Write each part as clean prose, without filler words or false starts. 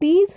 30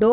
2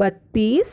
32،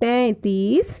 33،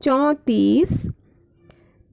34،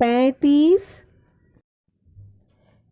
35،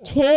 6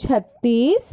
36،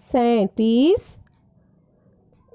37،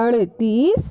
38،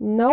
9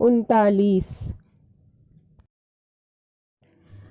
39۔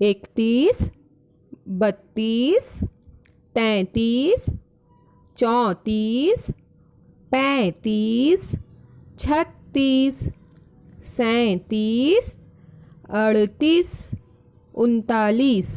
31، 32، 33، 34، 35، 36، 37، 38، 39۔